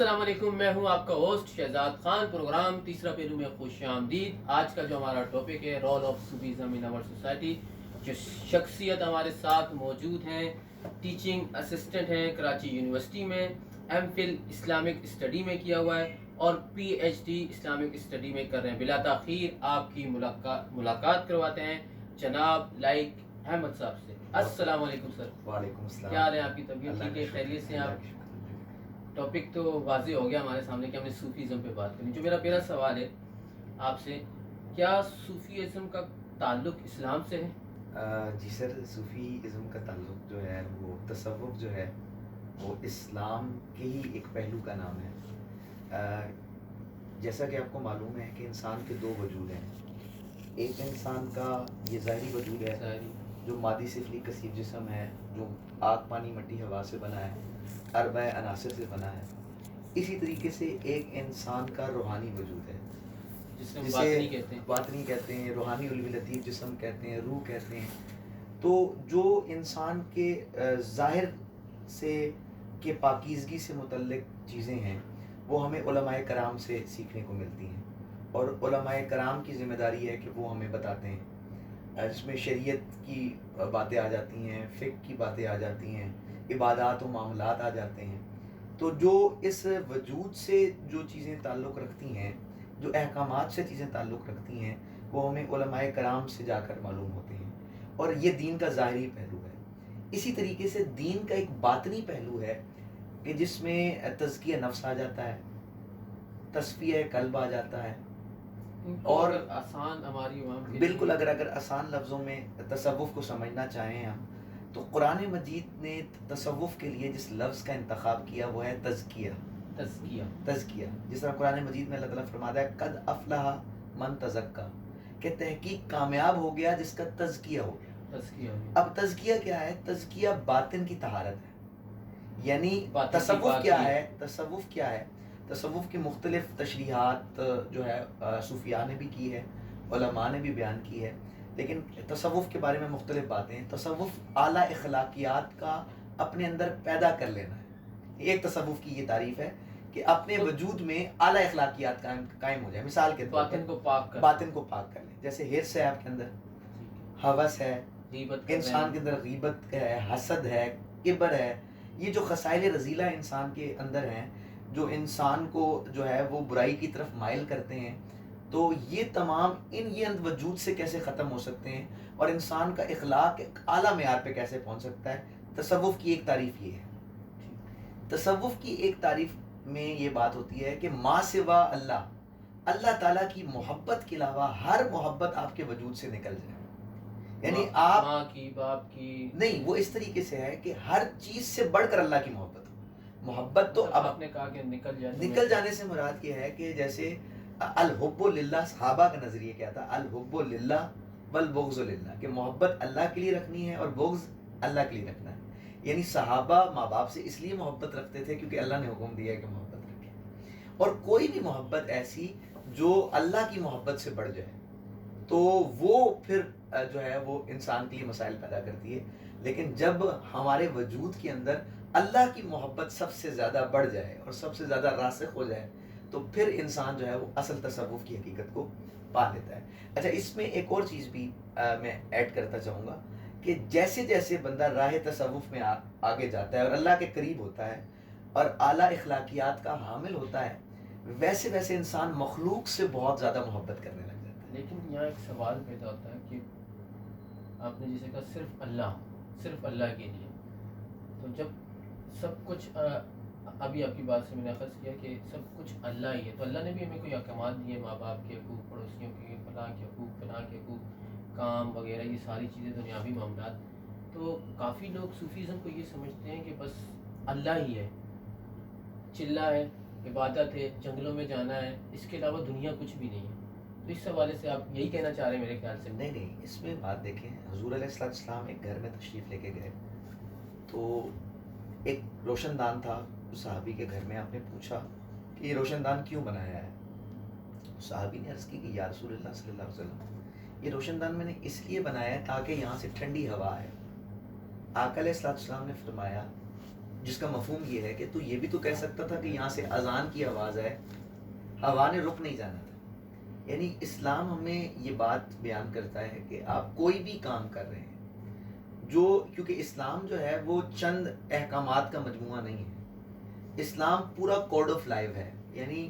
السلام علیکم، میں ہوں آپ کا ہوسٹ شہزاد خان۔ پروگرام تیسرا پہلو میں خوش آمدید۔ آج کا جو ہمارا ٹاپک ہے role of Sufism in our society. جو شخصیت ہمارے ساتھ موجود ہیں، ٹیچنگ اسسٹنٹ ہیں کراچی یونیورسٹی میں، ایم فل اسلامک اسٹڈی میں کیا ہوا ہے اور P H D Islamic study میں کر رہے ہیں۔ بلا تاخیر آپ کی ملاقات کرواتے ہیں جناب لائق احمد صاحب سے۔ السلام علیکم سر۔ وعلیکم السلام۔ کیا حال ہے آپ کی؟ طبیعت ٹھیک ہے؟ خیریت سے آپ؟ ٹاپک تو واضح ہو گیا ہمارے سامنے کہ ہم نے صوفیزم پہ بات کرنی۔ جو میرا پہلا سوال ہے آپ سے، کیا صوفیزم کا تعلق اسلام سے ہے؟ جی سر، صوفیزم کا تعلق جو ہے وہ تصوف جو ہے وہ اسلام کے ہی ایک پہلو کا نام ہے۔ جیسا کہ آپ کو معلوم ہے کہ انسان کے دو وجود ہیں۔ ایک انسان کا یہ ظاہری وجود ہے جو مادی سفلی کثیر جسم ہے، جو آگ پانی مٹی ہوا سے بنا ہے، اربع عناصر سے بنا ہے۔ اسی طریقے سے ایک انسان کا روحانی وجود ہے جسے باطنی کہتے ہیں، روحانی علوی لطیف جسم کہتے ہیں، روح کہتے ہیں۔ تو جو انسان کے ظاہر سے کہ پاکیزگی سے متعلق چیزیں ہیں وہ ہمیں علماء کرام سے سیکھنے کو ملتی ہیں، اور علماء کرام کی ذمہ داری ہے کہ وہ ہمیں بتاتے ہیں۔ اس میں شریعت کی باتیں آ جاتی ہیں، فقہ کی باتیں آ جاتی ہیں، عبادات و معاملات آ جاتے ہیں۔ تو جو اس وجود سے جو چیزیں تعلق رکھتی ہیں، جو احکامات سے چیزیں تعلق رکھتی ہیں، وہ ہمیں علماء کرام سے جا کر معلوم ہوتے ہیں، اور یہ دین کا ظاہری پہلو ہے۔ اسی طریقے سے دین کا ایک باطنی پہلو ہے کہ جس میں تزکیہ نفس آ جاتا ہے، تصفیہ قلب آ جاتا ہے۔ اور آسان ہماری بالکل اگر آسان لفظوں میں تصوف کو سمجھنا چاہیں ہم، تو قرآن مجید نے تصوف کے لیے جس لفظ کا انتخاب کیا وہ ہے تزکیہ۔ جس طرح قرآن مجید میں اللہ تعالیٰ فرماتا ہے قد افلح من تزکا، کہ تحقیق کامیاب ہو گیا جس کا تزکیہ ہو گیا۔ اب تزکیہ کیا ہے؟ تزکیہ باطن کی طہارت ہے۔ یعنی تصوف کیا ہے؟ تصوف کی مختلف تشریحات جو ہے صوفیاء نے بھی کی ہے، علماء نے بھی بیان کی ہے، لیکن تصوف کے بارے میں مختلف باتیں ہیں۔ تصوف اعلیٰ اخلاقیات کا اپنے اندر پیدا کر لینا ہے۔ ایک تصوف کی یہ تعریف ہے کہ اپنے وجود میں اعلیٰ اخلاقیات قائم ہو جائے۔ مثال کے طور پر باطن کو پاک کر لیں، جیسے حرص ہے آپ کے اندر، ہوس ہے انسان کے اندر، غیبت ہے، حسد ہے، کبر ہے، یہ جو خصائل رذیلہ انسان کے اندر ہیں، جو انسان کو جو ہے وہ برائی کی طرف مائل کرتے ہیں، تو یہ تمام یہ وجود سے کیسے ختم ہو سکتے ہیں، اور انسان کا اخلاق ایک اعلیٰ معیار پہ کیسے پہنچ سکتا ہے۔ تصوف کی ایک تعریف یہ ہے۔ تصوف کی ایک تعریف میں یہ بات ہوتی ہے کہ ما سوا اللہ تعالیٰ کی محبت کے علاوہ ہر محبت آپ کے وجود سے نکل جائے۔ یعنی آپ ماں کی، باپ کی نہیں، وہ اس طریقے سے ہے کہ ہر چیز سے بڑھ کر اللہ کی محبت ہو۔ محبت تو اب آپ نے کہا کہ نکل جانے سے مراد یہ ہے کہ جیسے الحب للہ، صحابہ کا نظریہ کیا تھا؟ الحب للہ والبغض للہ، کہ محبت اللہ کے لیے رکھنی ہے اور بغض اللہ کے لیے رکھنا ہے۔ یعنی صحابہ ماں باپ سے اس لیے محبت رکھتے تھے کیونکہ اللہ نے حکم دیا ہے کہ محبت رکھیں، اور کوئی بھی محبت ایسی جو اللہ کی محبت سے بڑھ جائے تو وہ پھر جو ہے وہ انسان کے لیے مسائل پیدا کرتی ہے۔ لیکن جب ہمارے وجود کے اندر اللہ کی محبت سب سے زیادہ بڑھ جائے اور سب سے زیادہ راسخ ہو جائے تو پھر انسان جو ہے وہ اصل تصوف کی حقیقت کو پا لیتا ہے۔ اچھا، اس میں ایک اور چیز بھی میں ایڈ کرتا چاہوں گا کہ جیسے جیسے بندہ راہ تصوف میں آگے جاتا ہے اور اللہ کے قریب ہوتا ہے اور اعلیٰ اخلاقیات کا حامل ہوتا ہے، ویسے ویسے انسان مخلوق سے بہت زیادہ محبت کرنے لگ جاتا ہے۔ لیکن یہاں ایک سوال پیدا ہوتا ہے کہ آپ نے جسے کہا صرف اللہ کے لیے، تو جب سب کچھ ابھی آپ کی بات سے میں نے اخذ کیا کہ سب کچھ اللہ ہی ہے، تو اللہ نے بھی ہمیں کوئی احکامات دیے، ماں باپ کے حقوق، پڑوسیوں کے فلاں کے حقوق، فلاں کے حقوق، کام وغیرہ، یہ ساری چیزیں دنیاوی معاملات۔ تو کافی لوگ صوفیزم کو یہ سمجھتے ہیں کہ بس اللہ ہی ہے، چلہ ہے، عبادت ہے، جنگلوں میں جانا ہے، اس کے علاوہ دنیا کچھ بھی نہیں ہے۔ تو اس حوالے سے آپ یہی کہنا چاہ رہے ہیں میرے خیال سے؟ نہیں، اس میں بات دیکھیں، حضور علیہ السلام ایک گھر میں تشریف لے کے گئے، تو ایک روشن دان تھا صحابی کے گھر میں۔ آپ نے پوچھا کہ یہ روشن دان کیوں بنایا ہے؟ صحابی نے عرض کی کہ یا رسول اللہ صلی اللہ علیہ وسلم، یہ روشن دان میں نے اس لیے بنایا ہے تاکہ یہاں سے ٹھنڈی ہوا ہے۔ آقا علیہ السلام نے فرمایا جس کا مفہوم یہ ہے کہ تو یہ بھی تو کہہ سکتا تھا کہ یہاں سے اذان کی آواز ہے، ہوا نے رک نہیں جانا تھا. یعنی اسلام ہمیں یہ بات بیان کرتا ہے کہ آپ کوئی بھی کام کر رہے ہیں جو، کیونکہ اسلام جو ہے وہ چند احکامات کا مجموعہ نہیں ہے، اسلام پورا کوڈ آف لائف ہے، یعنی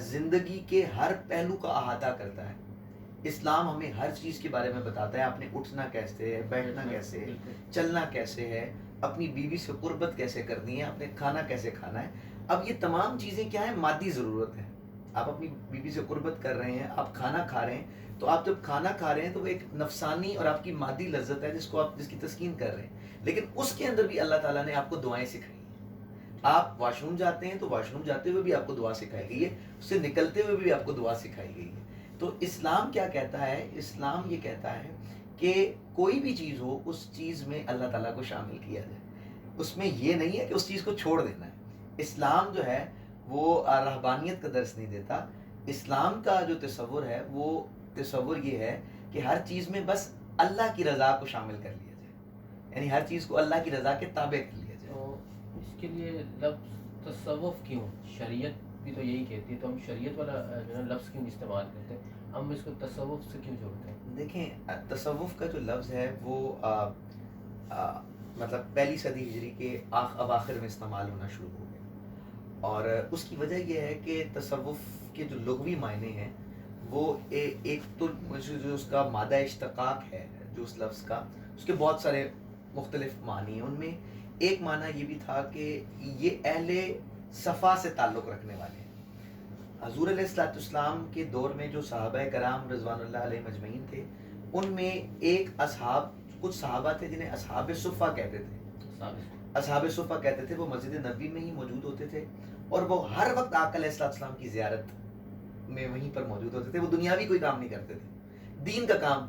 زندگی کے ہر پہلو کا احاطہ کرتا ہے. اسلام ہمیں ہر چیز کے بارے میں بتاتا ہے، آپ نے اٹھنا کیسے ہے، بیٹھنا کیسے ہے، چلنا کیسے ہے، اپنی بیوی سے قربت کیسے کرنی ہے، اپنے کھانا کیسے کھانا ہے. اب یہ تمام چیزیں کیا ہیں؟ مادی ضرورت ہے. آپ اپنی بیوی سے قربت کر رہے ہیں، آپ کھانا کھا رہے ہیں، تو آپ جب کھانا کھا رہے ہیں تو وہ ایک نفسانی اور آپ کی مادی لذت ہے جس کی تسکین کر رہے ہیں. لیکن اس کے اندر بھی اللہ تعالیٰ نے آپ کو دعائیں سکھائی ہیں. آپ واش روم جاتے ہیں تو واش روم جاتے ہوئے بھی آپ کو دعا سکھائی گئی ہے، اس سے نکلتے ہوئے بھی آپ کو دعا سکھائی گئی ہے. تو اسلام کیا کہتا ہے؟ اسلام یہ کہتا ہے کہ کوئی بھی چیز ہو اس چیز میں اللہ تعالیٰ کو شامل کیا جائے. اس میں یہ نہیں ہے کہ اس چیز کو چھوڑ دینا ہے. اسلام جو ہے وہ رہبانیت کا درس نہیں دیتا. اسلام کا جو تصور ہے وہ تصور یہ ہے کہ ہر چیز میں بس اللہ کی رضا کو شامل کر لیا جائے، یعنی ہر چیز کو اللہ کی رضا کے تابع کر لیا جائے. تو اس کے لیے لفظ تصوف کیوں؟ شریعت بھی تو یہی کہتی ہے، تو ہم شریعت والا جو ہے لفظ کیوں استعمال کرتے ہیں؟ ہم اس کو تصوف سے کیوں جوڑتے ہیں؟ دیکھیں، تصوف کا جو لفظ ہے وہ مطلب پہلی صدی ہجری کے اواخر میں استعمال ہونا شروع ہو گیا، اور اس کی وجہ یہ ہے کہ تصوف کے جو لغوی معنی ہیں وہ ایک تو جو اس کا مادہ اشتقاق ہے جو اس لفظ کا، اس کے بہت سارے مختلف معنی ہیں. ان میں ایک معنی یہ بھی تھا کہ یہ اہل صفا سے تعلق رکھنے والے ہیں. حضور علیہ الصلوۃ والسلام کے دور میں جو صحابہ کرام رضوان اللہ علیہ مجمعین تھے، ان میں ایک کچھ صحابہ تھے جنہیں اصحاب صفا کہتے تھے. اصحاب صفا کہتے تھے. وہ مسجد نبوی میں ہی موجود ہوتے تھے اور وہ ہر وقت آقا علیہ السلام کی زیارت میں وہیں پر موجود ہوتے تھے. وہ دنیاوی کوئی کام نہیں کرتے تھے، دین کا کام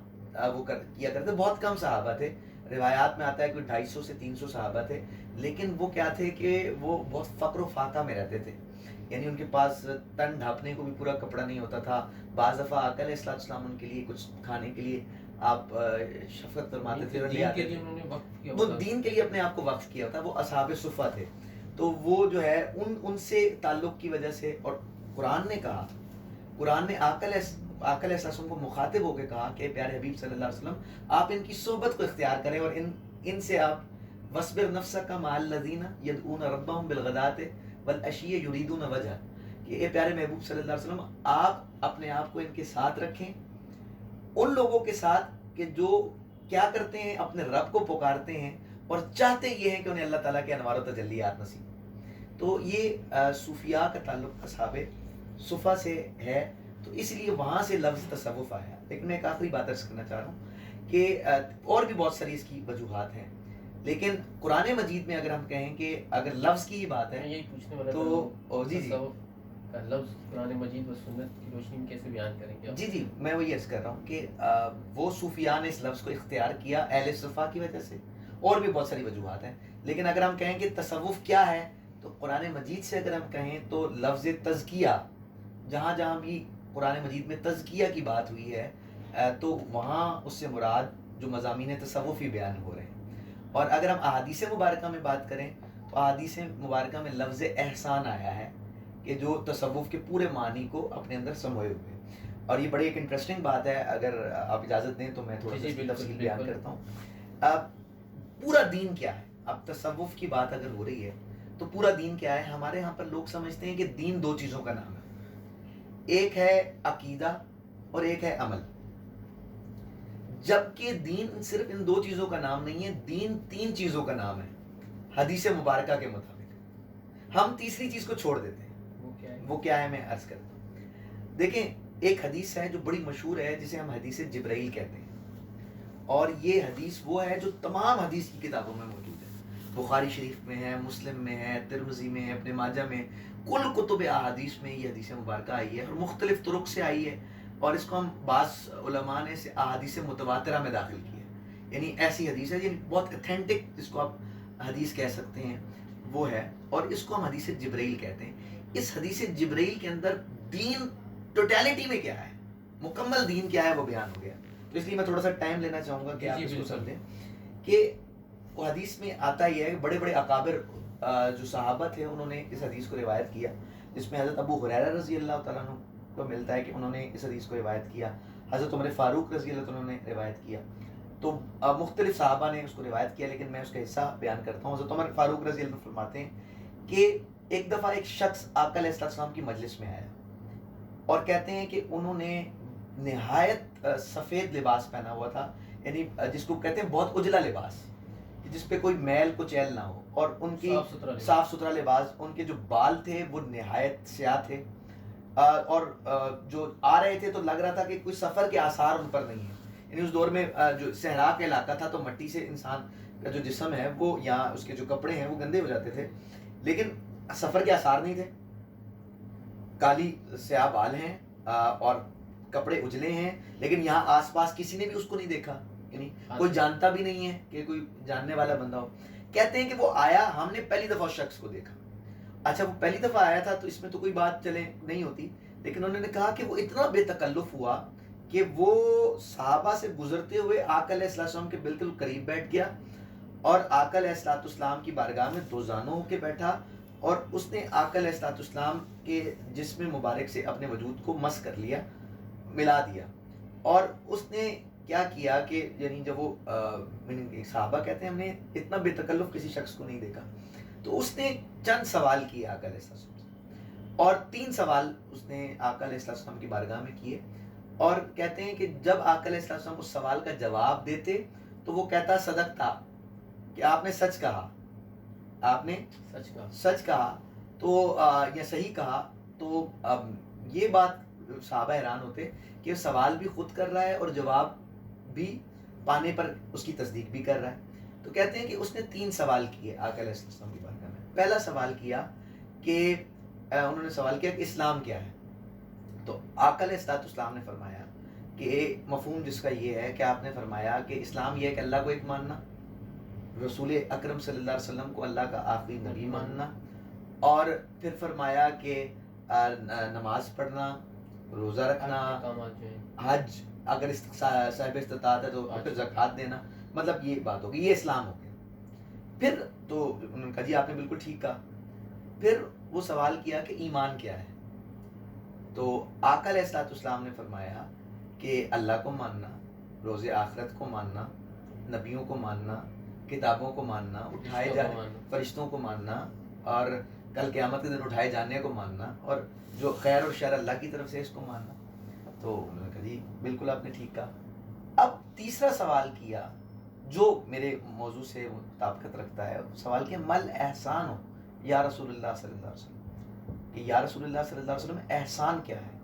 وہ کیا کرتے. بہت کم صحابہ تھے، روایات میں آتا ہے کوئی 250 سے 300 صحابہ تھے. لیکن وہ کیا تھے کہ وہ بہت فقر و فاقہ میں رہتے تھے، یعنی ان کے پاس تن ڈھانپنے کو بھی پورا کپڑا نہیں ہوتا تھا. بعض دفعہ آقا علیہ السلام ان کے لیے کچھ کھانے کے لیے آپ شفقت فرماتے تھے اور لے آتے تھے. وہ دین کے لیے اپنے آپ کو وقف کیا تھا. وہ اصحاب صفا تھے. تو وہ جو ہے ان سے تعلق کی وجہ سے، اور قرآن نے کہا، قرآن نے آقا علیہ السلام کو مخاطب ہو کے کہا کہ پیارے حبیب صلی اللہ علیہ وسلم آپ ان کی صحبت کو اختیار کریں اور ان سے آپ وَاصْبِرْ نَفْسَكَ مَعَ الَّذِينَ يَدْعُونَ رَبَّهُمْ بِالْغَدَاةِ وَالْعَشِيِّ يُرِيدُونَ وَجْهَهُ کہ اے پیارے محبوب صلی اللہ علیہ وسلم آپ اپنے آپ کو ان کے ساتھ رکھیں، ان لوگوں کے ساتھ کہ جو کیا کرتے ہیں، اپنے رب کو پکارتے ہیں اور چاہتے یہ ہیں کہ انہیں اللہ تعالیٰ کے انوار و تجلیات نصیب. تو یہ صوفیاء کا تعلق اصحاب صفا سے ہے، تو اس لیے وہاں سے لفظ تصوف آیا. لیکن میں ایک آخری بات عرض کرنا چاہ رہا ہوں کہ اور بھی بہت ساری اس کی وجوہات ہیں، لیکن قرآن مجید میں اگر ہم کہیں کہ اگر لفظ کی ہی بات ہے یہی پوچھنے والا تو جی کا لفظ قرآن مجید و سنت کی روشنی میں کیسے بیان کریں گے؟ جی میں وہی عرض کر رہا ہوں کہ وہ صوفیاء نے اس لفظ کو اختیار کیا اہل صفا کی وجہ سے، اور بھی بہت ساری وجوہات ہیں. لیکن اگر ہم کہیں کہ تصوف کیا ہے تو قرآن مجید سے اگر ہم کہیں تو لفظ تزکیہ، جہاں جہاں بھی قرآن مجید میں تزکیہ کی بات ہوئی ہے تو وہاں اس سے مراد جو مضامین تصوفی بیان ہو رہے ہیں. اور اگر ہم احادیث مبارکہ میں بات کریں تو احادیث مبارکہ میں لفظ احسان آیا ہے کہ جو تصوف کے پورے معنی کو اپنے اندر سموئے ہوئے. اور یہ بڑی ایک انٹرسٹنگ بات ہے، اگر آپ اجازت دیں تو میں تھوڑا سا تفصیل بیان کرتا ہوں. اب پورا دین کیا ہے؟ اب تصوف کی بات اگر ہو رہی ہے تو پورا دین کیا ہے؟ ہمارے ہاں پر لوگ سمجھتے ہیں کہ دین دو چیزوں کا نام ہے، ایک ہے عقیدہ اور ایک ہے عمل. جبکہ دین صرف ان دو چیزوں کا نام نہیں ہے، دین 3 چیزوں کا نام ہے حدیث مبارکہ کے مطابق. ہم تیسری چیز کو چھوڑ دیتے ہیں. وہ کیا ہے؟ میں عرض کرتا ہوں. دیکھیں، ایک حدیث ہے جو بڑی مشہور ہے جسے ہم حدیث جبرائیل کہتے ہیں، اور یہ حدیث وہ ہے جو تمام حدیث کی کتابوں میں موجود ہے. بخاری شریف میں ہے، مسلم میں ہے، ترمذی میں ہے، ابن ماجہ میں، کل کتب احادیث میں یہ حدیث مبارکہ آئی ہے اور مختلف طرق سے آئی ہے. اور اس کو ہم بعض علماء نے احادیث متواترہ میں داخل کیا ہے، یعنی ایسی حدیث ہے یعنی بہت اتھینٹک جس کو آپ حدیث کہہ سکتے ہیں وہ ہے، اور اس کو ہم حدیث جبرائیل کہتے ہیں. اس حدیث جبرائیل کے اندر دین ٹوٹیلٹی میں کیا ہے، مکمل دین کیا ہے، وہ بیان ہو گیا. تو اس لیے میں تھوڑا سا ٹائم لینا چاہوں گا کہ آپ اس کو سمجھیں کہ وہ حدیث میں آتا ہی ہے. بڑے بڑے اکابر جو صحابہ تھے انہوں نے اس حدیث کو روایت کیا، جس میں حضرت ابو ہریرہ رضی اللہ تعالیٰ عنہ کو ملتا ہے کہ انہوں نے اس حدیث کو روایت کیا، حضرت عمر فاروق رضی اللہ عنہ نے روایت کیا. تو مختلف صحابہ نے اس کو روایت کیا، لیکن میں اس کا حصہ بیان کرتا ہوں. حضرت عمر فاروق رضی اللہ عنہ فرماتے ہیں کہ ایک دفعہ ایک شخص آقا علیہ السلام کی مجلس میں آیا اور کہتے ہیں کہ انہوں نے نہایت سفید لباس پہنا ہوا تھا، یعنی جس کو کہتے ہیں بہت اجلا لباس، جس پہ کوئی میل کچیل نہ ہو، اور ان کی صاف ستھرا لباس. ان کے جو بال تھے وہ نہایت سیاہ تھے، اور جو آ رہے تھے تو لگ رہا تھا کہ کوئی سفر کے آثار ان پر نہیں ہیں. یعنی اس دور میں جو صحرا کا علاقہ تھا تو مٹی سے انسان کا جو جسم ہے وہ یا اس کے جو کپڑے ہیں وہ گندے ہو جاتے تھے، لیکن سفر کے آثار نہیں تھے. کالی سیاہ بال ہیں اور کپڑے اجلے ہیں، لیکن یہاں آس پاس کسی نے بھی اس کو نہیں دیکھا، یعنی کوئی جانتا بھی نہیں ہے کہ کوئی جاننے والا بندہ ہو. کہتے ہیں کہ وہ آیا، ہم نے پہلی دفعہ اس شخص کو دیکھا. اچھا وہ پہلی دفعہ آیا تھا تو اس میں تو کوئی بات چلے نہیں ہوتی، لیکن انہوں نے کہا کہ وہ اتنا بے تکلف ہوا کہ وہ صحابہ سے گزرتے ہوئے آقا علیہ السلام کے بالکل قریب بیٹھ گیا اور آقا علیہ السلام کی بارگاہ میں دو زانوں ہو کے بیٹھا، اور اس نے آقا علیہ السلام کے جسم مبارک سے اپنے وجود کو مس کر لیا، ملا دیا. اور اس نے کیا کیا کہ یعنی جب وہ صحابہ کہتے ہیں ہم نے اتنا بے تکلف کسی شخص کو نہیں دیکھا، تو اس نے چند سوال کیے آقا علیہ السلام سے، اور 3 سوال اس نے آقا علیہ السلام کی بارگاہ میں کیے. اور کہتے ہیں کہ جب آقا علیہ السلام اس سوال کا جواب دیتے تو وہ کہتا صدق تھا، کہ آپ نے سچ کہا، آپ نے سچ کہا تو یا صحیح کہا. تو یہ بات صحابہ حیران ہوتے کہ سوال بھی خود کر رہا ہے اور جواب بھی پانے پر اس کی تصدیق بھی کر رہا ہے. تو کہتے ہیں کہ اس نے 3 سوال کیے آقا علیہ السلام کی بارگاہ میں. پہلا سوال کیا کہ انہوں نے سوال کیا کہ اسلام کیا ہے. تو آقا علیہ السلام نے فرمایا کہ مفہوم جس کا یہ ہے کہ آپ نے فرمایا کہ اسلام یہ ہے کہ اللہ کو ایک ماننا، رسول اکرم صلی اللہ علیہ وسلم کو اللہ کا آخری نبی ماننا، اور پھر فرمایا کہ نماز پڑھنا، روزہ رکھنا، حج اگر صاحب استطاعت ہے تو پھر زکوٰۃ دینا. مطلب یہ بات ہوگی، یہ اسلام ہو گیا. پھر تو انہوں نے کہا جی آپ نے بالکل ٹھیک کہا. پھر وہ سوال کیا کہ ایمان کیا ہے. تو آقا علیہ السلام نے فرمایا کہ اللہ کو ماننا، روز آخرت کو ماننا، نبیوں کو ماننا، کتابوں کو ماننا، اٹھائے جانے فرشتوں کو ماننا، اور کل قیامت کے دن اٹھائے جانے کو ماننا، اور جو خیر اور شر اللہ کی طرف سے اس کو ماننا. تو انہوں نے کہا جی بالکل آپ نے ٹھیک کہا. اب تیسرا سوال کیا جو میرے موضوع سے مطابقت رکھتا ہے. سوال کیا مل احسان ہو یا رسول اللہ صلی اللہ علیہ وسلم، کہ یا رسول اللہ صلی اللہ علیہ وسلم احسان کیا ہے.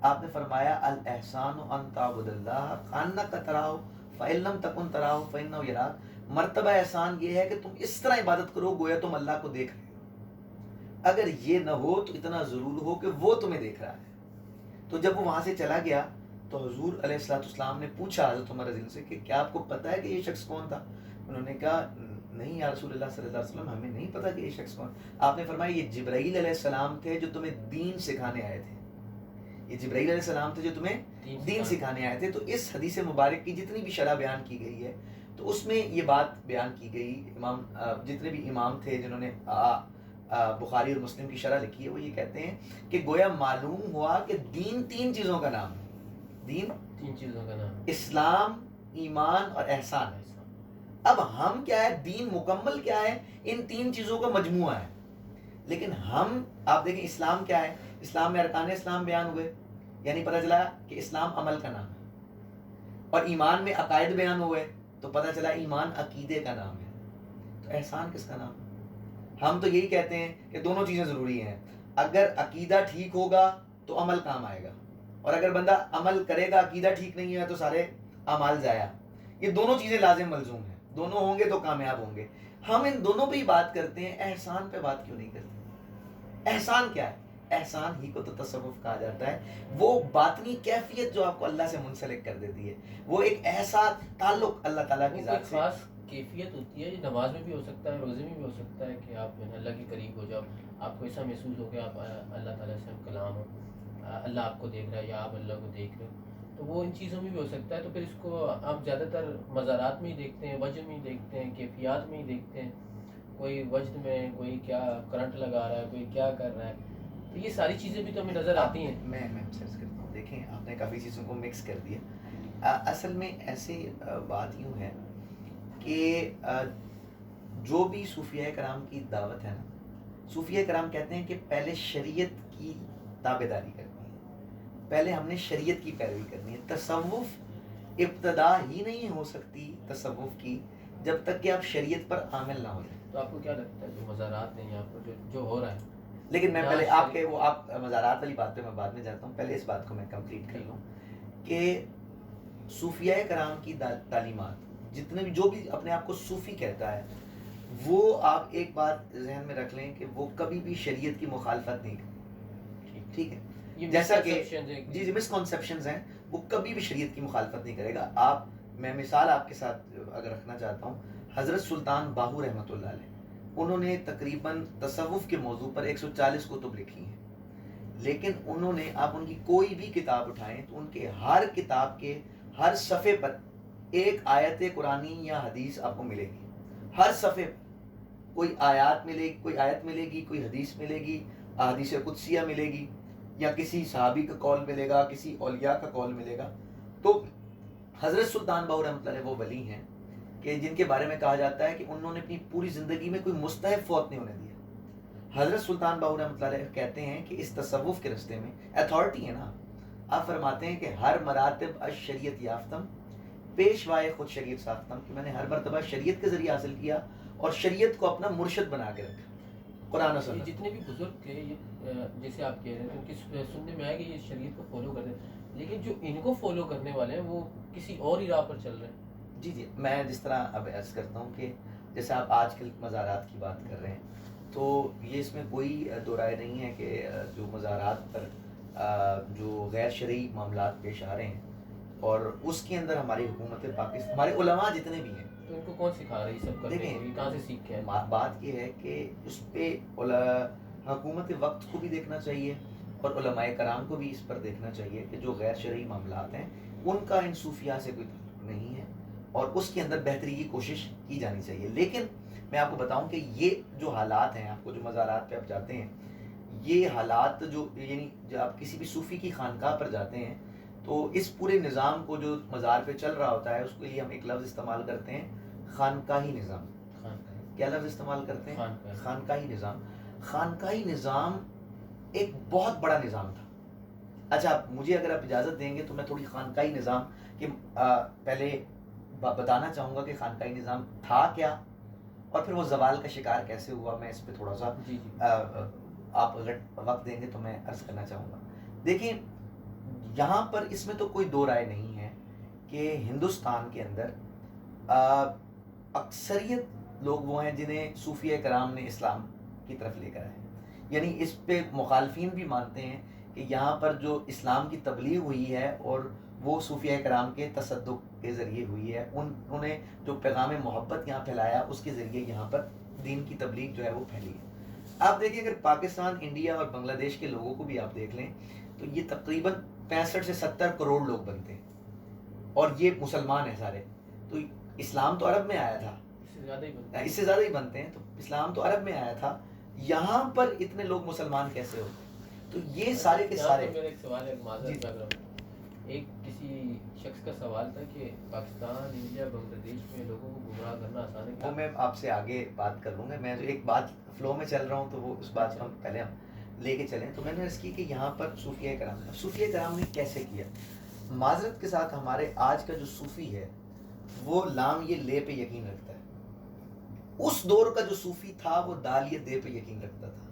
آپ نے فرمایا الاحسان ان تعبد اللہ کانک تراہ فإن لم تکن تراہ فإنہ یراک. مرتبہ احسان یہ ہے کہ تم اس طرح عبادت کرو گویا تم اللہ کو دیکھ رہے ہو. اگر یہ نہ ہو تو اتنا ضرور ہو کہ وہ تمہیں دیکھ رہا ہے. تو جب وہ وہاں سے چلا گیا تو حضور علیہ السلام نے پوچھا حضرت عمر رضی اللہ عنہ سے کہ کیا آپ کو پتہ ہے کہ یہ شخص کون تھا. انہوں نے کہا نہیں یا رسول اللہ صلی اللہ علیہ وسلم ہمیں نہیں پتا کہ یہ شخص کون. آپ نے فرمایا یہ جبرائیل علیہ السلام تھے جو تمہیں دین سکھانے آئے تھے. یہ جبرائیل علیہ السلام تھے جو تمہیں دین سکھانے آئے تھے. تو اس حدیث مبارک کی جتنی بھی شرح بیان کی گئی ہے تو اس میں یہ بات بیان کی گئی. امام جتنے بھی امام تھے جنہوں نے بخاری اور مسلم کی شرح لکھی ہے وہ یہ کہتے ہیں کہ گویا معلوم ہوا کہ دین 3 چیزوں کا نام ہے. دین 3 چیزوں کا نام، اسلام، ایمان اور احسان ہے. اب ہم کیا ہے، دین مکمل کیا ہے، ان 3 چیزوں کا مجموعہ ہے. لیکن ہم آپ دیکھیں اسلام کیا ہے، اسلام میں ارکان اسلام بیان ہوئے، یعنی پتہ چلا کہ اسلام عمل کا نام ہے. اور ایمان میں عقائد بیان ہوئے تو پتہ چلا ایمان عقیدے کا نام ہے. تو احسان کس کا نام ہے؟ ہم تو یہی کہتے ہیں کہ دونوں چیزیں ضروری ہیں. اگر عقیدہ ٹھیک ہوگا تو عمل کام آئے گا، اور اگر بندہ عمل کرے گا عقیدہ ٹھیک نہیں ہے تو سارے اعمال ضائع. یہ دونوں چیزیں لازم ملزوم ہیں، دونوں ہوں گے تو کامیاب ہوں گے. ہم ان دونوں پہ ہی بات کرتے ہیں، احسان پہ بات کیوں نہیں کرتے؟ احسان کیا ہے؟ احسان ہی کو تو تصوف کہا جاتا ہے. وہ باطنی کیفیت جو آپ کو اللہ سے منسلک کر دیتی ہے، وہ ایک ایسا تعلق اللہ تعالیٰ کی ذات سے، خاص کیفیت ہوتی ہے. یہ نماز میں بھی ہو سکتا ہے، روزے میں بھی ہو سکتا ہے کہ آپ اللہ کے قریب ہو جاؤ، آپ کو ایسا محسوس ہو کہ آپ اللہ تعالیٰ سے ہم کلام ہو، اللہ آپ کو دیکھ رہا ہے یا آپ اللہ کو دیکھ رہے ہو. تو وہ ان چیزوں میں بھی ہو سکتا ہے. تو پھر اس کو آپ زیادہ تر مزارات میں ہی دیکھتے ہیں، وجہ میں ہی دیکھتے ہیں، کیفیات میں ہی دیکھتے ہیں. کوئی وجد میں کوئی کیا کرنٹ لگا رہا ہے, کوئی کیا کر رہا ہے, تو یہ ساری چیزیں بھی تو ہمیں نظر آتی ہیں. میں سرچ کرتا ہوں. دیکھیں آپ نے کافی چیزوں کو مکس کر دیا. اصل میں ایسی بات یوں ہے کہ جو بھی صوفیہ کرام کی دعوت ہے نا, صوفیہ کرام کہتے ہیں کہ پہلے شریعت کی تابع داری کرنی ہے, پہلے ہم نے شریعت کی پیروی کرنی ہے. تصوف ابتدا ہی نہیں ہو سکتی تصوف کی جب تک کہ آپ شریعت پر عامل نہ ہو جائیں. تو آپ کو کیا لگتا ہے جو مزارات ہیں یہاں پر جو ہو رہا ہے, لیکن میں پہلے آپ کے وہ آپ مزارات والی بات پہ میں بعد میں جاتا ہوں, پہلے اس بات کو میں کمپلیٹ کر لوں کہ صوفیہ کرام کی تعلیمات جتنے بھی جو بھی اپنے آپ کو صوفی کہتا ہے, وہ آپ ایک بات ذہن میں رکھ لیں کہ وہ کبھی بھی شریعت کی مخالفت نہیں کرے. ٹھیک ہے, جیسا کہ جی مسکنسیپشنز ہیں, وہ کبھی بھی شریعت کی مخالفت نہیں کرے گا. آپ میں مثال آپ کے ساتھ اگر رکھنا چاہتا ہوں, حضرت سلطان باہو رحمۃ اللہ علیہ, انہوں نے تقریباً تصوف کے موضوع پر 140 کتب لکھی ہیں, لیکن انہوں نے آپ ان کی کوئی بھی کتاب اٹھائیں تو ان کے ہر کتاب کے ہر صفحے پر ایک آیت قرآنی یا حدیث آپ کو ملے گی. ہر صفحے پر کوئی آیت ملے گی, کوئی حدیث ملے گی, حدیث قدسیہ ملے گی, یا کسی صحابی کا قول ملے گا, کسی اولیاء کا قول ملے گا. تو حضرت سلطان باہو رحمۃ اللہ علیہ وہ ولی ہیں کہ جن کے بارے میں کہا جاتا ہے کہ انہوں نے اپنی پوری زندگی میں کوئی مستحب فوت نہیں ہونے دیا. حضرت سلطان باہو رحمۃ اللہ علیہ کہتے ہیں کہ اس تصوف کے راستے میں اتھارٹی ہے نا, آپ فرماتے ہیں کہ ہر مراتب الشریعت یافتم پیشوائے خود شریعت ساختم, کہ میں نے ہر مرتبہ شریعت کے ذریعے حاصل کیا اور شریعت کو اپنا مرشد بنا کے رکھا. قرآن و سنت جتنے بھی بزرگ تھے, جیسے آپ کہہ رہے ہیں ان کی سننے میں آیا کہ یہ شریعت کو فالو کرتے ہیں, لیکن جو ان کو فالو کرنے والے ہیں وہ کسی اور ہی راہ پر چل رہے ہیں. جی میں جس طرح اب عرض کرتا ہوں کہ جیسے آپ آج کل مزارات کی بات کر رہے ہیں, تو یہ اس میں کوئی دو رائے نہیں ہے کہ جو مزارات پر جو غیر شرعی معاملات پیش آ رہے ہیں اور اس کے اندر ہماری حکومت پاکستان, ہمارے علماء جتنے بھی ہیں, تو ان کو کون سکھا رہا ہے یہ سب کرنے کو, یہ کہاں سے سیکھ کے ہیں؟ بات یہ ہے کہ اس پہ حکومت وقت کو بھی دیکھنا چاہیے اور علماء کرام کو بھی اس پر دیکھنا چاہیے کہ جو غیر شرعی معاملات ہیں ان کا ان صوفیاء سے کوئی تعلق نہیں ہے اور اس کے اندر بہتری کی کوشش کی جانی چاہیے. لیکن میں آپ کو بتاؤں کہ یہ جو حالات ہیں, آپ کو جو مزارات پہ آپ جاتے ہیں, یہ حالات جو یعنی جب آپ کسی بھی صوفی کی خانقاہ پر جاتے ہیں تو اس پورے نظام کو جو مزار پہ چل رہا ہوتا ہے اس کے لیے ہم ایک لفظ استعمال کرتے ہیں, خانقاہی نظام. کیا لفظ استعمال کرتے ہیں؟ خانقاہی نظام. خانقاہی نظام ایک بہت بڑا نظام تھا. اچھا مجھے اگر آپ اجازت دیں گے تو میں تھوڑی خانقاہی نظام کے پہلے بتانا چاہوں گا کہ خانقاہی نظام تھا کیا اور پھر وہ زوال کا شکار کیسے ہوا. میں اس پہ تھوڑا سا آپ اگر وقت دیں گے تو میں عرض کرنا چاہوں گا. دیکھیں یہاں پر اس میں تو کوئی دو رائے نہیں ہے کہ ہندوستان کے اندر اکثریت لوگ وہ ہیں جنہیں صوفیہ کرام نے اسلام کی طرف لے کر آئے. یعنی اس پہ مخالفین بھی مانتے ہیں کہ یہاں پر جو اسلام کی تبلیغ ہوئی ہے اور وہ صوفیہ کرام کے تصدق کے ذریعے ہوئی ہے, انہوں نے جو پیغام محبت یہاں پھیلایا اس کے ذریعے یہاں پر دین کی تبلیغ جو ہے وہ پھیلی ہے. آپ دیکھیں اگر پاکستان, انڈیا اور بنگلہ دیش کے لوگوں کو بھی آپ دیکھ لیں تو یہ تقریباً 65 سے 70 کروڑ لوگ بنتے ہیں اور یہ مسلمان ہیں سارے. تو اسلام تو عرب میں آیا تھا, اس سے زیادہ ہی بنتے ہیں, تو اسلام تو عرب میں آیا تھا, یہاں پر اتنے لوگ مسلمان کیسے ہوتے ہیں؟ تو یہ سارے کے سارے. میرا ایک سوال ہے, معذرت چاہ رہا ہوں, ایک کسی شخص کا سوال تھا کہ پاکستان, انڈیا, بنگلہ دیش میں لوگوں کو گمراہ کرنا آسان ہے. وہ میں آپ سے آگے بات کر لوں گا. میں جو ایک بات فلو میں چل رہا ہوں تو وہ اس بات کو ہم پہلے ہم لے کے چلیں. تو میں نے عرض کی کہ یہاں پر صوفیہ کرام نے کیسے کیا. معذرت کے ساتھ ہمارے آج کا جو صوفی ہے وہ لام یہ لے پہ یقین رکھتا ہے. اس دور کا جو صوفی تھا وہ دال یہ دے پہ یقین رکھتا تھا.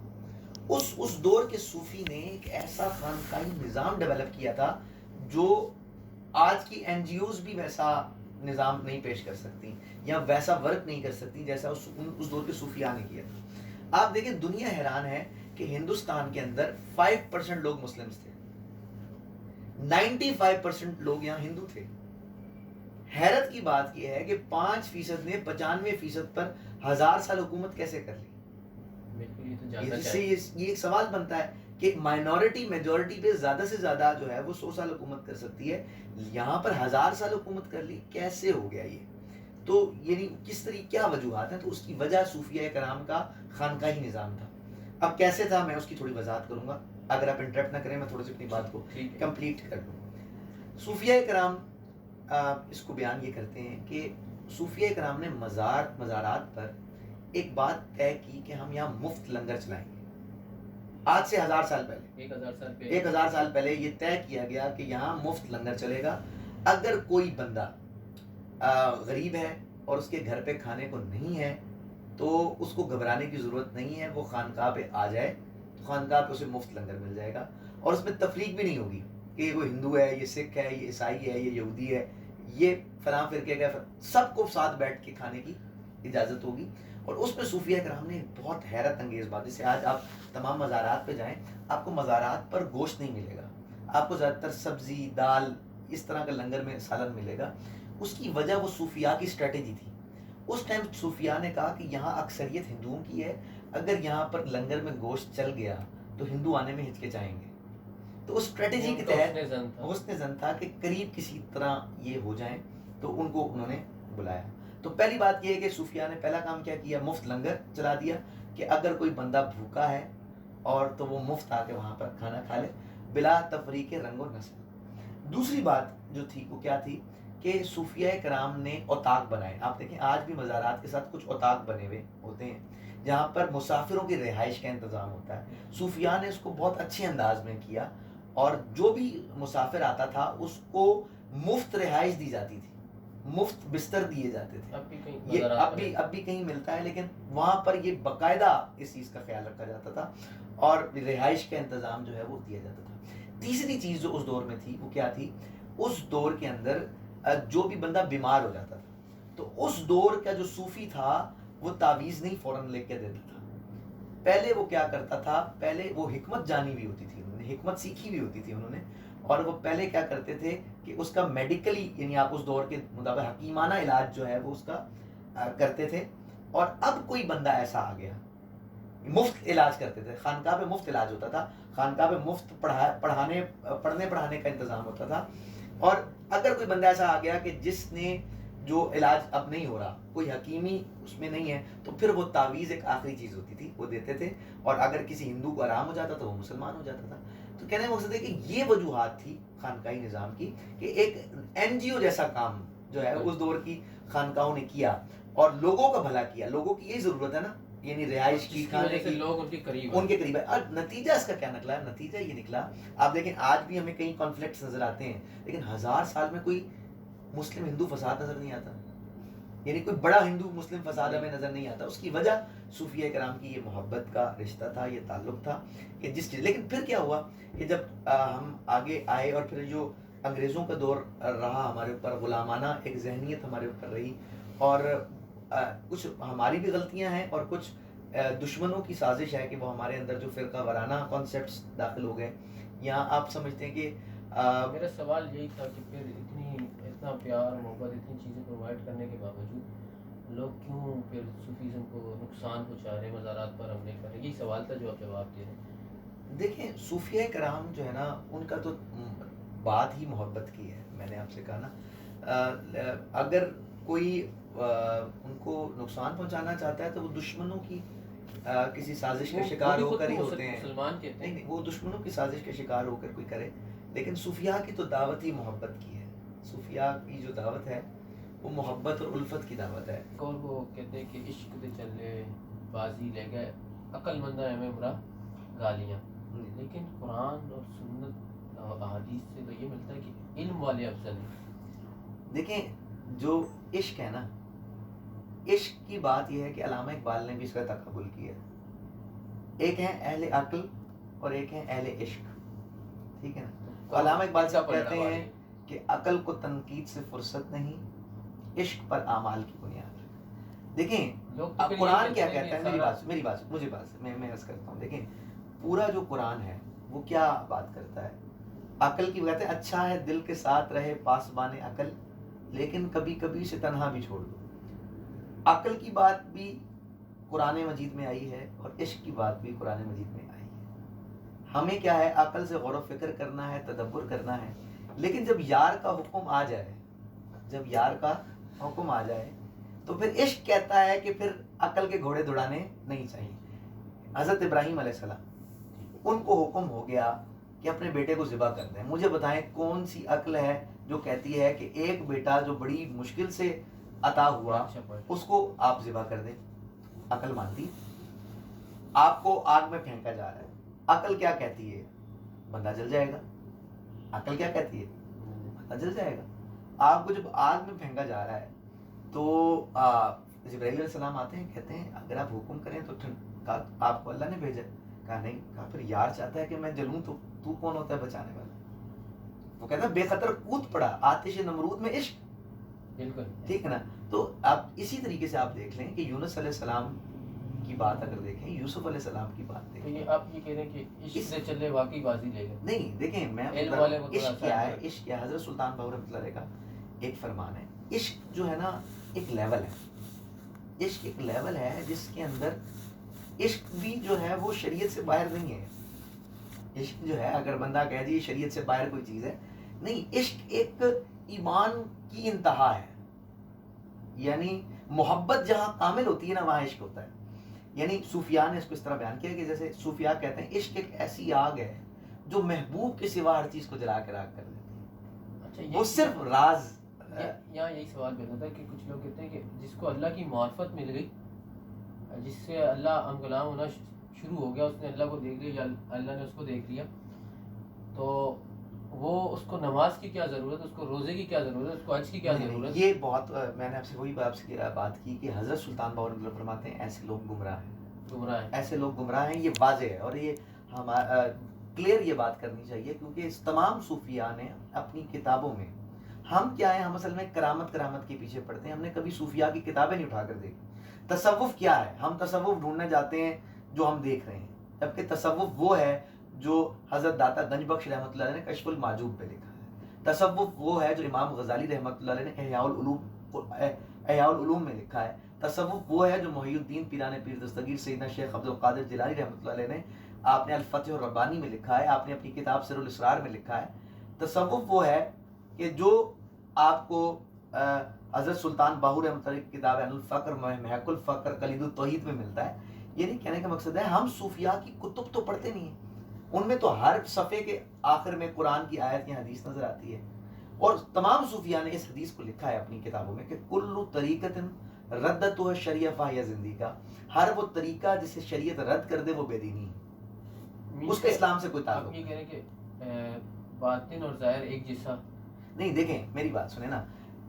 اس دور کے صوفی نے ایک ایسا خانقاہی نظام ڈیولپ کیا تھا جو آج کی این جی اوز بھی ویسا نظام نہیں پیش کر سکتی یا ویسا ورک نہیں کر سکتی جیسا اس دور کے صوفیاء نے کیا تھا. آپ دیکھیں دنیا حیران ہے کہ ہندوستان کے اندر 5% لوگ مسلمز تھے, 95% لوگ یہاں ہندو تھے. حیرت کی بات یہ ہے کہ 5% نے 95% پر 1000 سال حکومت کیسے کر لی. یہ ایک سوال بنتا ہے کہ مائنورٹی میجورٹی پہ زیادہ سے زیادہ جو ہے وہ 100 سال حکومت کر سکتی ہے, یہاں پر 1000 سال حکومت کر لی, کیسے ہو گیا یہ؟ تو یعنی کس طریقے کیا وجوہات ہیں؟ تو اس کی وجہ صوفیہ کرام کا خانقاہی نظام تھا. اب کیسے تھا میں اس کی تھوڑی وضاحت کروں گا, اگر آپ انٹرپٹ نہ کریں میں تھوڑی سی اپنی بات کو کمپلیٹ کر دوں. صوفیہ کرام اس کو بیان یہ کرتے ہیں کہ صوفیہ کرام نے مزارات پر ایک بات طے کی کہ ہم یہاں مفت لنگر چلائیں گے. آج سے 1000 سال پہلے 1000 سال پہلے یہ طے کیا گیا کہ یہاں مفت لنگر چلے گا. اگر کوئی بندہ غریب ہے اور اس کے گھر پہ کھانے کو نہیں ہے تو اس کو گھبرانے کی ضرورت نہیں ہے, وہ خانقاہ پہ آ جائے تو خانقاہ پہ اسے مفت لنگر مل جائے گا. اور اس میں تفریق بھی نہیں ہوگی کہ یہ کوئی ہندو ہے, یہ سکھ ہے, یہ عیسائی ہے, یہ یہودی ہے, یہ فلاں فرقے کا, سب کو ساتھ بیٹھ کے کھانے کی اجازت ہوگی. اور اس میں صوفیہ کرام نے بہت حیرت انگیز بات, جیسے آج آپ تمام مزارات پہ جائیں آپ کو مزارات پر گوشت نہیں ملے گا, آپ کو زیادہ تر سبزی دال اس طرح کا لنگر میں سالن ملے گا. اس کی وجہ وہ صوفیاء کی اسٹریٹجی تھی. اس ٹائم صوفیاء نے کہا کہ یہاں اکثریت ہندوؤں کی ہے, اگر یہاں پر لنگر میں گوشت چل گیا تو ہندو آنے میں ہچکچائیں گے. تو اس اسٹریٹجی کے تحت حسن زن تھا کہ قریب کسی طرح یہ ہو جائیں, تو ان کو انہوں نے بلایا. تو پہلی بات یہ ہے کہ صوفیاء نے پہلا کام کیا کیا, مفت لنگر چلا دیا کہ اگر کوئی بندہ بھوکا ہے اور تو وہ مفت آ کے وہاں پر کھانا کھا لے بلا تفریق رنگ و نسل. دوسری بات جو تھی وہ کیا تھی کہ صوفیہ کرام نے اوطاق بنائے. آپ دیکھیں آج بھی مزارات کے ساتھ کچھ اوطاق بنے ہوئے ہوتے ہیں جہاں پر مسافروں کی رہائش کا انتظام ہوتا ہے. صوفیاء نے اس کو بہت اچھے انداز میں کیا اور جو بھی مسافر آتا تھا اس کو مفت رہائش دی جاتی تھی, مفت بستر دیے جاتے تھے. یہ اب بھی کہیں ملتا ہے, لیکن وہاں پر یہ باقاعدہ اس چیز کا خیال رکھا جاتا تھا اور رہائش کا انتظام جو ہے وہ دیا جاتا تھا. تیسری چیز جو اس دور میں تھی وہ کیا تھی, اس دور کے اندر جو بھی بندہ بیمار ہو جاتا تھا تو اس دور کا جو صوفی تھا وہ تعویذ نہیں فوراً لے کے دیتا تھا. پہلے وہ کیا کرتا تھا, پہلے وہ حکمت جانی بھی ہوتی تھی, انہوں نے حکمت سیکھی بھی ہوتی تھی انہوں نے, اور وہ پہلے کیا کرتے تھے کہ اس کا میڈیکلی یعنی آپ اس دور کے مطابق حکیمانہ علاج جو ہے وہ اس کا کرتے تھے. اور اب کوئی بندہ ایسا آ گیا, مفت علاج کرتے تھے, خانقاہ پہ مفت علاج ہوتا تھا, خانقاہ پہ مفت پڑھنے پڑھانے کا انتظام ہوتا تھا. اور اگر کوئی بندہ ایسا آ گیا کہ جس نے جو علاج اب نہیں ہو رہا, کوئی حکیمی اس میں نہیں ہے, تو پھر وہ تعویذ ایک آخری چیز ہوتی تھی وہ دیتے تھے, اور اگر کسی ہندو کو آرام ہو جاتا تو وہ مسلمان ہو جاتا تھا. تو کہنے کا مقصد ہے کہ یہ وجوہات تھی خانقاہی نظام کی کہ ایک این جی او جیسا کام جو ہے اس دور کی خانقاہوں نے کیا اور لوگوں کا بھلا کیا. لوگوں کی یہی ضرورت ہے نا, یعنی رہائش کی, کھانے کی, لوگ ان کے قریب ہے. اور نتیجہ اس کا کیا نکلا, نتیجہ یہ نکلا, آپ دیکھیں آج بھی ہمیں کئی کانفلکٹس نظر آتے ہیں, لیکن 1000 سال میں کوئی مسلم ہندو فساد نظر نہیں آتا, یعنی کوئی بڑا ہندو مسلم فساد ہمیں نظر نہیں آتا. اس کی وجہ صوفیہ کرام کی یہ محبت کا رشتہ تھا, یہ تعلق تھا کہ جس چیز. لیکن پھر کیا ہوا کہ جب ہم آگے آئے اور پھر جو انگریزوں کا دور رہا ہمارے اوپر, غلامانہ ایک ذہنیت ہمارے اوپر رہی, اور کچھ ہماری بھی غلطیاں ہیں اور کچھ دشمنوں کی سازش ہے کہ وہ ہمارے اندر جو فرقہ وارانہ کانسیپٹس داخل ہو گئے. یہاں آپ سمجھتے ہیں کہ میرا سوال یہی تھا کہ پھر اتنا پیار محبت اتنی چیزیں پرووائڈ کرنے کے باوجود لوگ کیوں پھر صوفیزم کو نقصان پہنچا رہے, مزارات پر حملے کر رہے, یہی سوال تھا جو آپ جواب دے رہے ہیں. دیکھیں صوفیہ کرام جو ہے نا, ان کا تو بات ہی محبت کی ہے. میں نے آپ سے کہا نا, اگر کوئی ان کو نقصان پہنچانا چاہتا ہے تو وہ دشمنوں کی کسی سازش کا شکار ہو کر ہی ہوتے ہیں. مسلمان کہتے ہیں, نہیں, وہ دشمنوں کی سازش کا شکار ہو کر کوئی کرے. لیکن صوفیاء کی تو دعوت ہی محبت کی ہے. صوفیاء کی جو دعوت ہے وہ محبت اور الفت کی دعوت ہے. اور وہ کہتے ہیں کہ عشق دے چلے بازی لے گئے, عقل مندہ ہمیں برا گالیاں. لیکن قرآن اور سنت اور احادیث سے تو یہ ملتا ہے کہ علم والے افضل ہیں. دیکھیں جو عشق ہے نا, عشق کی بات یہ ہے کہ علامہ اقبال نے بھی اس کا تقابل کیا. ایک ہے اہل عقل اور ایک ہے اہل عشق, ٹھیک ہے نا. تو علامہ اقبال صاحب کہتے ہیں کہ عقل کو تنقید سے فرصت نہیں, عشق پر اعمال کی بنیاد. دیکھیں اب قرآن کیا کہتا ہے, میں عرض کرتا ہوں. دیکھیں پورا جو قرآن ہے وہ کیا بات کرتا ہے, عقل کی بات ہے. اچھا ہے دل کے ساتھ رہے پاسبان عقل, لیکن کبھی کبھی سے تنہا بھی چھوڑ دو. عقل کی بات بھی قرآن مجید میں آئی ہے اور عشق کی بات بھی قرآن مجید میں آئی ہے. ہمیں کیا ہے, عقل سے غور و فکر کرنا ہے, تدبر کرنا ہے. لیکن جب یار کا حکم آ جائے, جب یار کا حکم آ جائے تو پھر عشق کہتا ہے کہ پھر عقل کے گھوڑے دوڑانے نہیں چاہیے. حضرت ابراہیم علیہ السلام ان کو حکم ہو گیا کہ اپنے بیٹے کو ذبح کر دیں. مجھے بتائیں کون سی عقل ہے جو کہتی ہے کہ ایک بیٹا جو بڑی مشکل سے عطا ہوا اس کو آپ ذبح کر دیں؟ عقل مانتی؟ آپ کو آگ میں پھینکا جا رہا ہے, عقل کیا کہتی ہے؟ بندہ جل جائے گا. عقل کیا کہتی ہے؟ بندہ جل جائے گا. آپ کو جب آگ میں پھینکا جا رہا ہے تو جبرائیل علیہ السلام آتے ہیں, کہتے ہیں اگر آپ حکم کریں تو آپ کو اللہ نے بھیجا. کہا نہیں. کہا پھر یار چاہتا ہے کہ میں جلوں تو کون ہوتا ہے بچانے والا؟ وہ کہتا ہے بے خطر کود پڑا آتش نمرود میں عشق. بالکل ٹھیک ہے نا. تو آپ اسی طریقے سے آپ دیکھ لیں کہ یونس علیہ السلام کی بات اگر دیکھیں, یوسف علیہ السلام کی بات تو دیکھیں, یہ آپ یہ کہہ رہے ہیں کہ عشق سے چلے واقعی بازی لے گئے. نہیں دیکھیں میں علم والے کو عشق کیا ہے, عشق کیا ہے. حضرت سلطان باہو رحمۃ اللہ علیہ کا ایک فرمان ہے, عشق جو ہے نا ایک لیول ہے. عشق ایک لیول ہے جس کے اندر عشق بھی جو ہے وہ شریعت سے باہر نہیں ہے. عشق جو ہے اگر بندہ کہہ دی شریعت سے باہر کوئی چیز ہے, نہیں. عشق ایک ایمان کی انتہا ہے. یعنی محبت جہاں کامل ہوتی ہے نا وہاں عشق ہوتا ہے. یعنی صوفیاء نے اس کو اس طرح بیان کیا کہ جیسے صوفیاء کہتے ہیں عشق ایک ایسی آگ ہے جو محبوب کے سوا ہر چیز کو جلا کے راکھ کر دیتی ہے. اچھا وہ صرف راز. یہاں یہی سوال پیدا ہوتا ہے کہ کچھ لوگ کہتے ہیں کہ جس کو اللہ کی معرفت مل گئی, جس سے اللہ ہم کلام ہونا شروع ہو گیا, اس نے اللہ کو دیکھ لیا یا اللہ نے اس کو دیکھ لیا, تو وہ اس کو نماز کی کیا ضرورت, اس کو روزے کی کیا ضرورت, اس کو حج کی کیا ضرورت؟ یہ بہت میں نے آپ سے وہی بات کی کہ حضرت سلطان باہو رحمۃ اللہ فرماتے ہیں ایسے لوگ گمراہ ہیں. ایسے لوگ گمراہ ہیں, یہ واضح ہے. اور یہ ہمارا کلیئر یہ بات کرنی چاہیے کیونکہ اس تمام صوفیاء نے اپنی کتابوں میں, ہم کیا ہیں, ہم اصل میں کرامت کے پیچھے پڑتے ہیں. ہم نے کبھی صوفیاء کی کتابیں نہیں اٹھا کر دیکھی. تصوف کیا ہے, ہم تصوف ڈھونڈنے جاتے ہیں جو ہم دیکھ رہے ہیں, جبکہ تصوف وہ ہے جو حضرت داتا گنج بخش رحمۃ اللہ علیہ نے کشف المعجوب پہ لکھا ہے. تصوف وہ ہے جو امام غزالی رحمۃ اللہ علیہ نے احیاء العلوم میں لکھا ہے. تصوف وہ ہے جو محی الدین پیران پیر دستگیر سیدنا شیخ عبد القادر جیلانی رحمۃ اللہ علیہ نے آپ نے الفتح الربانی میں لکھا ہے, آپ نے اپنی کتاب سر الاسرار میں لکھا ہے. تصوف وہ ہے کہ جو آپ کو حضرت سلطان باہو رحمۃ اللہ کی کتاب عن الفقر محق الفقر کلید التوحید میں ملتا ہے. یہ نہیں کہنے کا مقصد ہے ہم صوفیاء کی کتب تو پڑھتے نہیں ہیں, ان میں تو ہر صفحے کے آخر میں قرآن کی آیت یا حدیث نظر آتی ہے. اور تمام صوفیاء نے اس حدیث کو لکھا ہے اپنی کتابوں میں کہ کل طریقت ردت و شریعہ فاہیہ زندگی کا, ہر وہ طریقہ جسے شریعت رد کر دے وہ بے دینی ہے, اس کا اسلام سے کوئی تعلق نہیں. یہ کہہ رہے کہ باطن اور ظاہر ایک جیسا نہیں. دیکھیں میری بات سنیں نا,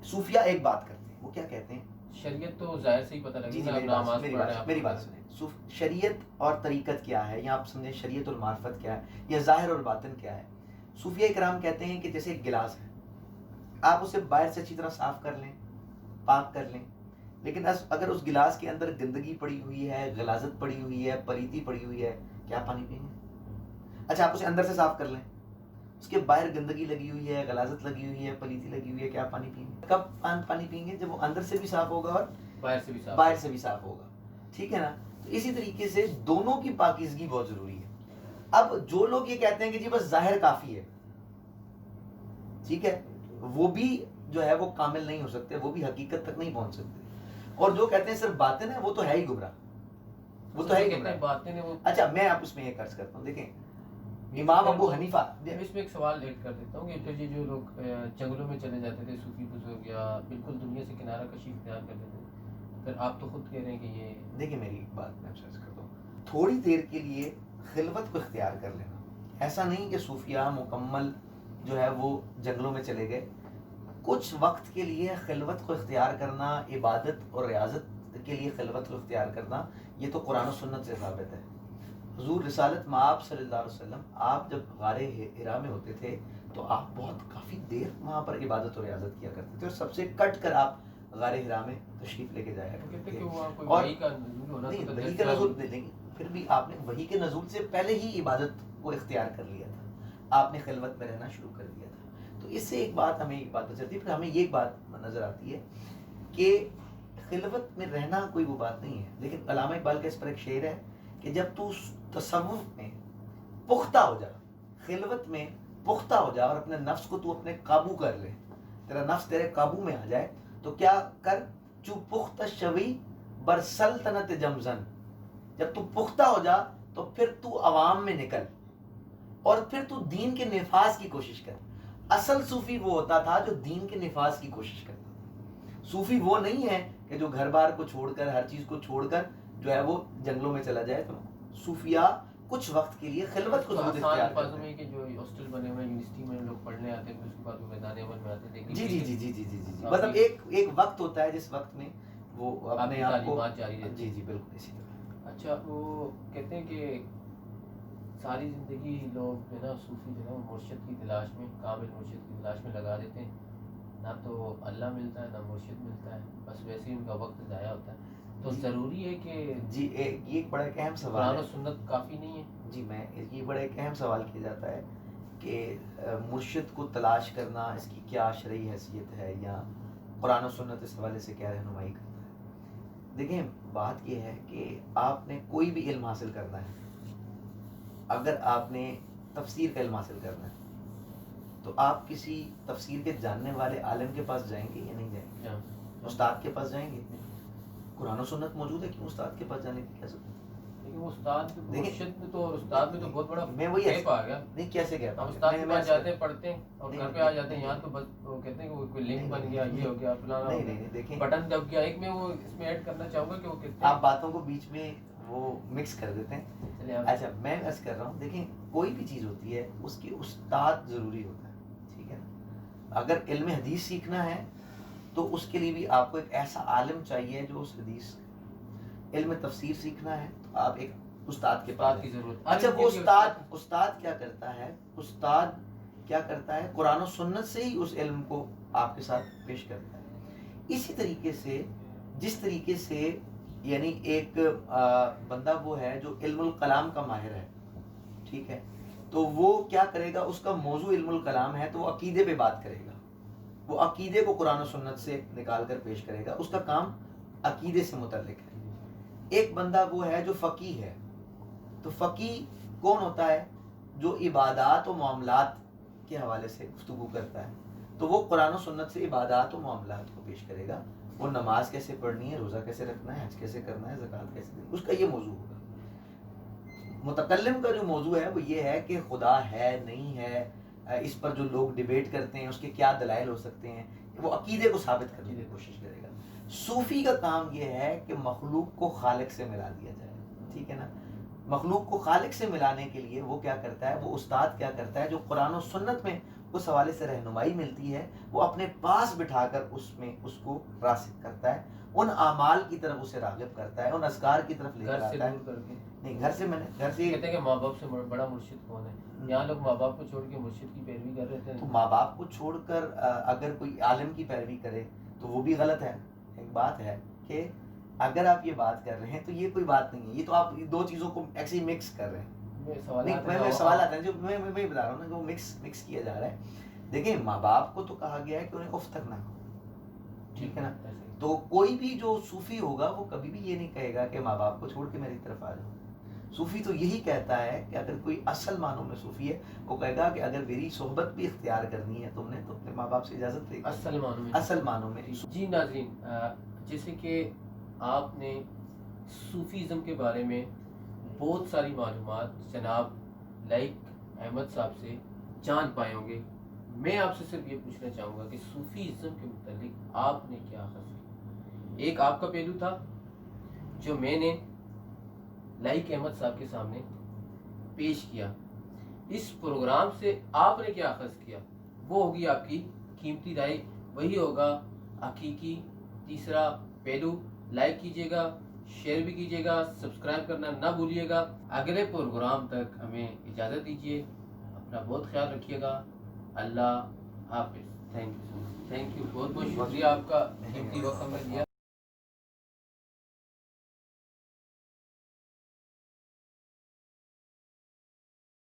صوفیاء ایک بات کرتے ہیں, وہ کیا کہتے ہیں, شریعت تو ظاہر سے ہی پتہ لگے گا. میری بات سنیں, شریعت اور طریقت کیا ہے, یا آپ سمجھیں شریعت اور معرفت کیا ہے, یا ظاہر اور باطن کیا ہے. صوفیہ کرام کہتے ہیں کہ جیسے ایک گلاس ہے, آپ اسے باہر سے اچھی طرح صاف کر لیں, پاک کر لیں, لیکن اگر اس گلاس کے اندر گندگی پڑی ہوئی ہے, غلاظت پڑی ہوئی ہے, پلیتی پڑی ہوئی ہے, کیا پانی پئیں گے؟ اچھا آپ اسے اندر سے صاف کر لیں, اس کے باہر گندگی لگی ہوئی ہے, غلاظت لگی ہوئی ہے, پلیتی لگی ہوئی ہے, کیا پانی پئیں گے؟ کب پانی پئیں گے؟ جب وہ اندر سے بھی صاف ہوگا اور باہر سے بھی صاف ہوگا. ٹھیک ہے نا. تو اسی طریقے سے دونوں کی پاکیزگی بہت ضروری ہے. اب جو لوگ یہ کہتے ہیں کہ جی بس ظاہر کافی ہے, ٹھیک ہے, وہ بھی جو ہے وہ کامل نہیں ہو سکتے, وہ بھی حقیقت تک نہیں پہنچ سکتے. اور جو کہتے ہیں صرف باطن ہے وہ تو ہے ہی گمراہ, وہ تو ہے ہی گمراہ. اچھا میں آپ اس میں ایک عرض کرتا ہوں, دیکھیں امام ابو حنیفہ, اس میں ایک سوال ایڈ کر دیتا ہوں کہ پھر یہ جو لوگ جنگلوں میں چلے جاتے تھے صوفی بزرگ یا بالکل دنیا سے کنارہ کشی اختیار کر لیتے تھے, پھر آپ تو خود کہہ رہے ہیں کہ یہ دیکھیں میری بات میں عرض کرتا ہوں, تھوڑی دیر کے لیے خلوت کو اختیار کر لینا, ایسا نہیں کہ صوفیاء مکمل جو ہے وہ جنگلوں میں چلے گئے. کچھ وقت کے لیے خلوت کو اختیار کرنا, عبادت اور ریاضت کے لیے خلوت کو اختیار کرنا, یہ تو قرآن و سنت سے ثابت ہے. حضور رسالت مآب صلی اللہ علیہ وسلم, آپ جب غار حرا میں ہوتے تھے تو آپ بہت کافی دیر وہاں پر عبادت اور ریاضت کیا کرتے تھے, اور سب سے کٹ کر آپ غار حرا میں تشریف لے کے جایا کرتے تھے. اور وحی کا نزول لیکن پھر بھی آپ نے وحی کے نزول سے پہلے ہی عبادت کو اختیار کر لیا تھا, آپ نے خلوت میں رہنا شروع کر دیا تھا. تو اس سے ایک بات ہمیں بات چلتی ہے, پھر ہمیں یہ بات نظر آتی ہے کہ خلوت میں رہنا کوئی وہ بات نہیں ہے. لیکن علامہ اقبال کا اس پر ایک شعر ہے کہ جب تو تصوف میں پختہ ہو جا, خلوت میں پختہ ہو جا, اور اپنے نفس کو تو اپنے قابو کر لے, تیرا نفس تیرے قابو میں آ جائے, تو کیا کر, چو پختہ شوی بر سلطنت جمزن، جب تو پختہ ہو جا تو پھر تو عوام میں نکل اور پھر تو دین کے نفاذ کی کوشش کر. اصل صوفی وہ ہوتا تھا جو دین کے نفاذ کی کوشش کرتا تھا. صوفی وہ نہیں ہے کہ جو گھر بار کو چھوڑ کر ہر چیز کو چھوڑ کر جو ہے وہ جنگلوں میں چلا جائے. تو صوفیاء کچھ وقت کے لیے خلوت کو ضرور اختیار کرتے ہیں. کہ جو ہاسٹل بنے ہوئے یونیورسٹی میں لوگ پڑھنے آتے ہیں، اس کے بعد وہ میدان عمل میں آتے ہیں. جی جی جی جی جی جی جی مطلب ایک وقت ہوتا ہے جس وقت میں وہ اپنے آپ کو جاری رہتی. جی جی بالکل اسی طرح. اچھا، وہ کہتے ہیں کہ ساری زندگی لوگ جو ہے نا صوفی جو ہے نا مرشد کی تلاش میں، کامل مرشد کی تلاش میں لگا دیتے ہیں. نہ تو اللہ ملتا ہے نہ مرشد ملتا ہے، بس ویسے ہی ان کا وقت ضائع ہوتا ہے. تو ضروری ہے کہ جی یہ ایک بڑا ایک اہم سوال قرآن ہے. و سنت کافی نہیں ہے. جی میں یہ بڑا ایک اہم سوال کیا جاتا ہے کہ مرشد کو تلاش کرنا اس کی کیا شرعی حیثیت ہے، یا قرآن و سنت اس حوالے سے کیا رہنمائی کرتا ہے. دیکھیں بات یہ ہے کہ آپ نے کوئی بھی علم حاصل کرنا ہے، اگر آپ نے تفسیر کا علم حاصل کرنا ہے تو آپ کسی تفسیر کے جاننے والے عالم کے پاس جائیں گے یا نہیں جائیں گے؟ استاد کے پاس جائیں گے. قرآن و سنت موجود ہے، کیوں استاد کے پاس جانے کی کیا ضرورت ہے؟ استاد مرشد میں تو اور استاد میں تو بہت بڑا میں وہی گیپ آ گیا. نہیں کیسے گیا استاد کے پاس جاتے ہیں پڑھتے ہیں اور گھر پہ آ جاتے ہیں. یہاں تو بس وہ کہتے ہیں کہ کوئی لنک بن گیا، یہ ہو گیا، فلانا ہو گیا، دیکھیں بٹن دب گیا. ایک میں وہ اس میں ایڈ کرنا چاہوں گا کہ وہ کہتے ہیں آپ باتوں کو بیچ میں وہ مکس کر دیتے ہیں. اچھا میں عرض کر رہا ہوں، دیکھیں کوئی بھی چیز ہوتی ہے اس کی استاد ضروری ہوتا ہے، ٹھیک ہے نا. اگر علم حدیث سیکھنا ہے تو اس کے لیے بھی آپ کو ایک ایسا عالم چاہیے جو اس حدیث. علم تفسیر سیکھنا ہے تو آپ ایک استاد کے پاس کی ضرورت. اچھا وہ استاد کیا کرتا ہے؟ استاد کیا کرتا ہے؟ قرآن و سنت سے ہی اس علم کو آپ کے ساتھ پیش کرتا ہے. اسی طریقے سے جس طریقے سے یعنی ایک بندہ وہ ہے جو علم الکلام کا ماہر ہے، ٹھیک ہے، تو وہ کیا کرے گا؟ اس کا موضوع علم الکلام ہے تو وہ عقیدے پہ بات کرے گا. وہ عقیدے کو قرآن و سنت سے نکال کر پیش کرے گا. اس کا کام عقیدے سے متعلق ہے. ایک بندہ وہ ہے جو فقیہ ہے، تو فقیہ کون ہوتا ہے؟ جو عبادات و معاملات کے حوالے سے گفتگو کرتا ہے. تو وہ قرآن و سنت سے عبادات و معاملات کو پیش کرے گا. وہ نماز کیسے پڑھنی ہے، روزہ کیسے رکھنا ہے، حج کیسے کرنا ہے، زکوٰۃ کیسے دینی ہے، اس کا یہ موضوع ہوگا. متکلم کا جو موضوع ہے وہ یہ ہے کہ خدا ہے نہیں ہے، اس پر جو لوگ ڈیبیٹ کرتے ہیں اس کے کیا دلائل ہو سکتے ہیں، وہ عقیدے کو ثابت کرنے کی کوشش کرے گا. صوفی کا کام یہ ہے کہ مخلوق کو خالق سے ملا دیا جائے، ٹھیک ہے نا. مخلوق کو خالق سے ملانے کے لیے وہ کیا کرتا ہے؟ وہ استاد کیا کرتا ہے؟ جو قرآن و سنت میں اس حوالے سے رہنمائی ملتی ہے وہ اپنے پاس بٹھا کر اس میں اس کو راسخ کرتا ہے، ان اعمال کی طرف اسے راغب کرتا ہے، ان اذکار کی طرف لے کر آتا ہے. نہیں گھر سے میں نے گھر سے کہتے ہیں کہ ماں باپ سے بڑا مرشد کون ہے؟ یہاں لوگ ماں باپ کو چھوڑ کے مرشد کی پیروی کر رہے تھے. تو ماں باپ کو چھوڑ کر اگر کوئی عالم کی پیروی کرے تو وہ بھی غلط ہے. ایک بات ہے کہ اگر آپ یہ بات کر رہے ہیں تو یہ کوئی بات نہیں ہے، یہ تو آپ دو چیزوں کو ایسے ہی مکس کر رہے ہیں. میں سوال آتا ہے جو میں بتا رہا ہوں نا کہ وہ مکس کیا جا رہا ہے. دیکھیں ماں باپ کو تو کہا گیا ہے کہ انہیں اف تک نہ کہو، ٹھیک ہے نا. تو کوئی بھی جو صوفی ہوگا وہ کبھی بھی یہ نہیں کہے گا کہ ماں باپ کو چھوڑ کے میری طرف آ جاؤ. صوفی تو یہی کہتا ہے کہ اگر کوئی اصل معنوں میں صوفی ہے وہ کہے گا کہ اگر میری صحبت بھی اختیار کرنی ہے تم نے تو اپنے ماں باپ سے اجازت لے. اصل معنوں میں. جی ناظرین، جیسے کہ آپ نے صوفیزم کے بارے میں بہت ساری معلومات جناب لائق احمد صاحب سے جان پائے ہوں گے. میں آپ سے صرف یہ پوچھنا چاہوں گا کہ صوفیزم کے متعلق آپ نے کیا اخذ کیا. ایک آپ کا پہلو تھا جو میں نے لائق احمد صاحب کے سامنے پیش کیا. اس پروگرام سے آپ نے کیا اخذ کیا وہ ہوگی آپ کی قیمتی رائے، وہی ہوگا حقیقی تیسرا پہلو. لائک کیجیے گا، شیئر بھی کیجیے گا، سبسکرائب کرنا نہ بھولیے گا. اگلے پروگرام تک ہمیں اجازت دیجیے. اپنا بہت خیال رکھیے گا. اللہ حافظ. تھینک یو، بہت بہت شکریہ آپ کا قیمتی وقت ہمیں دیا.